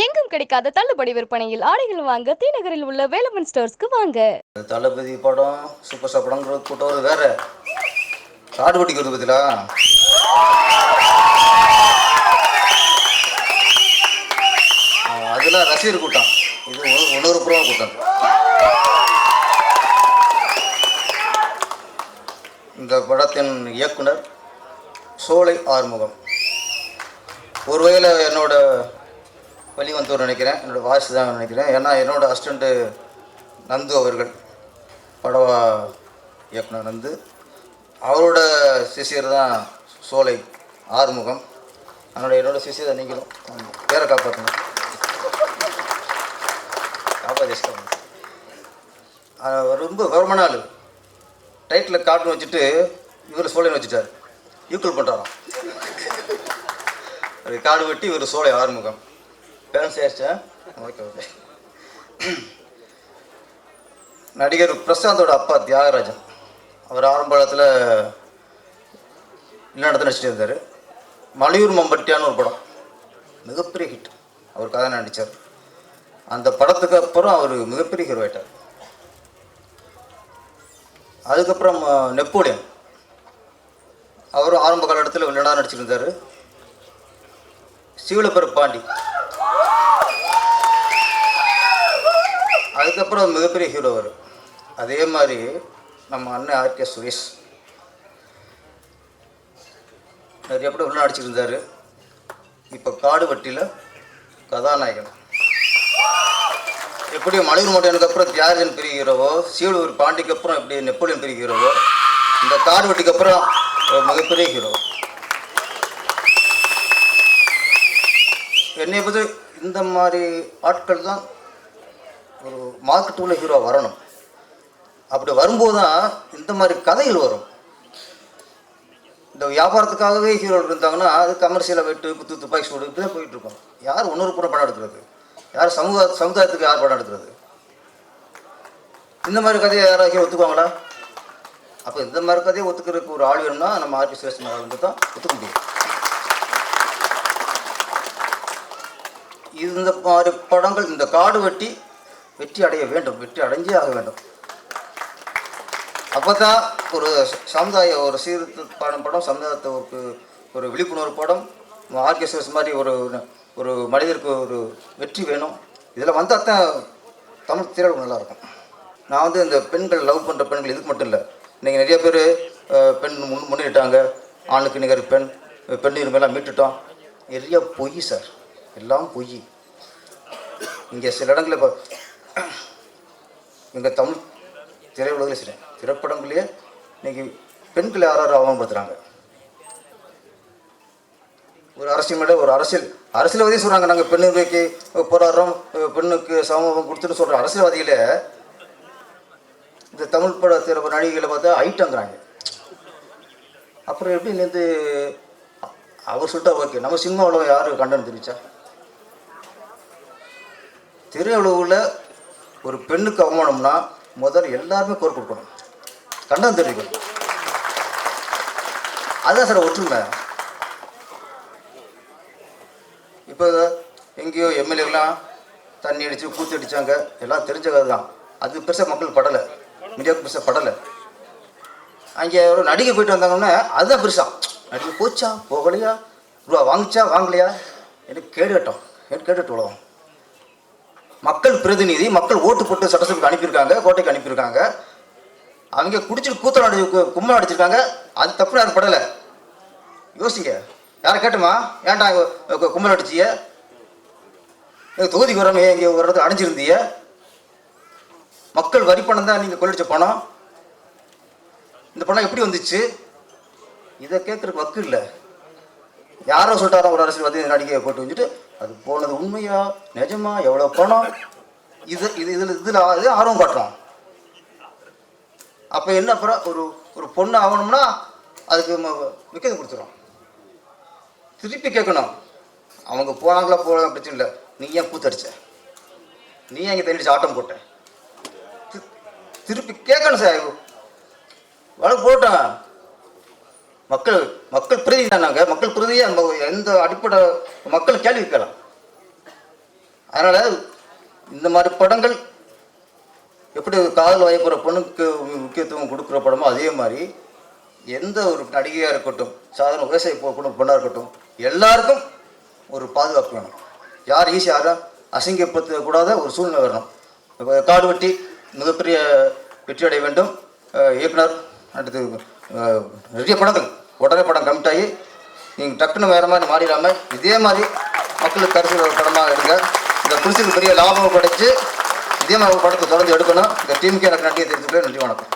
எங்கும் கிடைக்காத தள்ளுபடி விற்பனையில் ஆடைகள் வாங்க தீநகரில் உள்ள வேலவன் ஸ்டோர்ஸ்க்கு வாங்க. தளபதி படம் சூப்பர் ஸ்டார் படங்கிற கூட்டம் வேற காடு வெட்டிக்கிறது பத்திலா அதெல்லாம் ரசிகர் கூட்டம். இது உணர்வுபூர்வ கூட்டம். இந்த படத்தின் இயக்குனர் சோலை ஆறுமுகம். ஒரு வகையில் என்னோட வழி வந்தவர் நினைக்கிறேன், என்னோடய வாரிசு தான் நினைக்கிறேன். ஏன்னா என்னோடய அசிஸ்டண்ட்டு நந்து அவர்கள், படவா இயக்குனர் நந்து, அவரோட சிஷியர் தான் சோலை ஆறுமுகம். அதனோட என்னோட சிஷியர் தான் நீங்களும். பேரை காப்பாற்றணும், காப்பாற்றி. ரொம்ப கவர்மெண்ட் ஆள். டைட்டில் காட்டுன்னு வச்சுட்டு இவர் சோலைன்னு வச்சுட்டார். ஈக்குவல் பண்ணுறாராம். அது காடு வெட்டி இவர் சோலை ஆறுமுகம். பேரண்ட்ஸ் ஆயிடுச்சா? Okay okay. நடிகர் பிரசாந்தோட அப்பா தியாகராஜன், அவர் ஆரம்பத்தில் இல்லடத்தில் நடிச்சிட்டு இருந்தார். மலையூர் மம்பட்டியான்னு ஒரு படம் மிகப்பெரிய ஹிட், அவர் கதை நடித்தார். அந்த படத்துக்கு அப்புறம் அவர் மிகப்பெரிய ஹீரோ ஆயிட்டார். அதுக்கப்புறம் நெப்போலியன், அவரும் ஆரம்ப காலகட்டத்தில் வில்லனாக நடிச்சிருந்தார். சீவலப்பெரு பாண்டி, அதுக்கப்புறம் மிகப்பெரிய ஹீரோ அவர். அதே மாதிரி நம்ம அண்ணன் ஆர்கே சுரேஷ் நிறைய படம் வில்லனாக நடிச்சிருந்தார். இப்போ காடு வெட்டியில் கதாநாயகன். எப்படி மலையூர் மட்டையனுக்கு அப்புறம் தியாகராஜன் பெரிய ஹீரோவோ, சீவலூர் பாண்டிக்கு அப்புறம் எப்படி நெப்போலியன் பெரிய ஹீரோவோ, இந்த காடு வெட்டிக்கு அப்புறம் மிகப்பெரிய ஹீரோ. என்னை பற்றி இந்த மாதிரி ஆட்கள் தான் ஒரு மார்க்கெட் உள்ள ஹீரோ வரணும். அப்படி வரும்போது தான் இந்த மாதிரி கதைகள் வரும். இந்த வியாபாரத்துக்காகவே ஹீரோ இருந்தாங்கன்னா அது கமர்ஷியலாக வெட்டு குத்து துப்பாக்கி சூடு இப்படி தான் போயிட்டுருக்கோம். யார் உணர்வுபூர்வம் படம் எடுக்கிறது? யார் சமுதாயத்துக்கு யார் படம் எடுக்கிறது? இந்த மாதிரி கதையை யாராவது ஒத்துக்குவாங்களா? அப்போ இந்த மாதிரி கதையை ஒத்துக்கிறதுக்கு ஒரு ஆள் வேணும்னா நம்ம ஆர்கே சுரேஷ் வந்து தான் ஒத்துக்க முடியும். இந்த மாதிரி படங்கள் இந்த காடு வெற்றி அடைய வேண்டும், வெற்றி அடைஞ்சே ஆக வேண்டும். அப்போ தான் ஒரு சமுதாய ஒரு சீர்திருத்த படம், சமுதாயத்துக்கு ஒரு விழிப்புணர்வு படம். ஆர்கே சுரேஷ் மாதிரி ஒரு மனிதருக்கு ஒரு வெற்றி வேணும். இதில் வந்தால் தான் தமிழ் திரையுலகம் நல்லாயிருக்கும். நான் வந்து இந்த பெண்கள் லவ் பண்ணுற பெண்கள் இதுக்கு மட்டும் இல்லை, இன்றைக்கி நிறைய பேர் பெண் முன்னிட்டாங்க, ஆணுக்கு நிகர் பெண், உரிமையெல்லாம் மீட்டுட்டோம். நிறைய பொய் சார், எல்லாம் பொய். இங்கே சில இடங்களில் இப்போ எங்கள் தமிழ் திரையுலகில் சில திரைப்படங்களையே இன்றைக்கி பெண்களை யாராவது அவமானப்படுத்துகிறாங்க. ஒரு அரசியல் ஒரு அரசியல்வாதியே சொல்கிறாங்க, நாங்கள் பெண்ணுக்கு போராடுறோம், பெண்ணுக்கு சமூகம் கொடுத்துட்டு சொல்கிற அரசியல்வாதிகளே இந்த தமிழ் பட நடிகைகளை பார்த்தா ஐட்டங்கிறாங்க. அப்புறம் எப்படி நேற்று அவர் சொல்லிட்டா ஓகே, நம்ம சினிமாவில் யார் கண்டனம் தெரிவிச்சா? திரையுலகில் ஒரு பெண்ணுக்கு அவமானம்னா முதல்ல எல்லாருமே குரல் கொடுக்கணும், கண்டனம் தெரிவிக்கணும். அதுதான் சார் ஒற்றுமை. இப்போ எங்கேயோ எம்எல்ஏலாம் தண்ணி அடித்து கூத்து அடித்தாங்க, எல்லாம் தெரிஞ்ச கதை தான். அது பெருசாக மக்கள் படலை, மீடியாவுக்கு பெருசாக படலை. அங்கே ஒரு நடிகை போயிட்டு வந்தாங்கன்னா அதுதான் பெருசாக. நடிகை போச்சா போகலையா, ரூபா வாங்கிச்சா வாங்கலையா, எனக்கு கேட்டுட்டு உலகம். மக்கள் பிரதிநிதி, மக்கள் ஓட்டு போட்டு சட்டசபைக்கு அனுப்பியிருக்காங்க, கோட்டைக்கு அனுப்பியிருக்காங்க. அவங்க குடிச்சிட்டு கூத்தல் கும்பல் அடிச்சிருக்காங்க, அது தப்பு யாரும் படலை. யோசிங்க, யாரை கேட்டுமா ஏன்டா கும்பல் அடிச்சிய, தொகுதிக்கு வராம இங்கே ஒரு இடத்துல அடைஞ்சிருந்தீங்க, மக்கள் வரி பணம் தான் நீங்கள் கொள்ளடிச்ச பணம், இந்த பணம் எப்படி வந்துச்சு? இதை கேட்குறதுக்கு வக்கு இல்லை. யாரோ சொல்லிட்டாரோ ஒரு அரசியல்வாதி நடிகையை போட்டு வந்துட்டு அது போனது உண்மையா நிஜமா எவ்வளோ பணம், இதில் ஆர்வம் காட்டுறோம். அப்போ என்ன, அப்புறம் ஒரு பொண்ணு ஆகணும்னா அதுக்கு விற்கிறது கொடுத்துரும். திருப்பி கேட்கணும், அவங்க போனாங்களா போகலாம் பிரச்சனை இல்லை, நீ ஏன் கூத்தடிச்ச, நீ ஏன் இங்கே தண்ணிச்சு ஆட்டம் போட்ட, திருப்பி கேட்கணும் சார். வழக்கு போட்டோம். மக்கள் பிரதிநிதி தானாங்க, மக்கள் பிரதியாக எந்த அடிப்படை மக்கள் கேள்வி கேட்கலாம். அதனால் இந்த மாதிரி படங்கள் எப்படி காதல் வயப்புற பொண்ணுக்கு முக்கியத்துவம் கொடுக்குற படமோ அதே மாதிரி எந்த ஒரு நடிகையாக இருக்கட்டும், சாதாரண விவசாய பொண்ணாக இருக்கட்டும், எல்லாருக்கும் ஒரு பாதுகாப்பு வேணும். யார் யாரும் அசிங்கப்படுத்தக்கூடாத ஒரு சூழ்நிலை வரணும். இப்போ காடு வெட்டி மிகப்பெரிய வெற்றி அடைய வேண்டும். இயக்குனர் அடுத்து நிறைய படங்கள் உடனே படம் கமிட் ஆகி நீங்கள் டக்குன்னு வேறு மாதிரி மாறிடாமல் இதே மாதிரி மக்களுக்கு கருத்து ஒரு படமாக எடுங்க. இந்த புரிசுக்கு பெரிய லாபம் கிடைச்சி இதே மாதிரி ஒரு படத்தை தொடர்ந்து எடுக்கணும். இந்த டீமுக்கு எனக்கு நன்றியை தெரிஞ்சுக்கிறேன். நன்றி, வணக்கம்.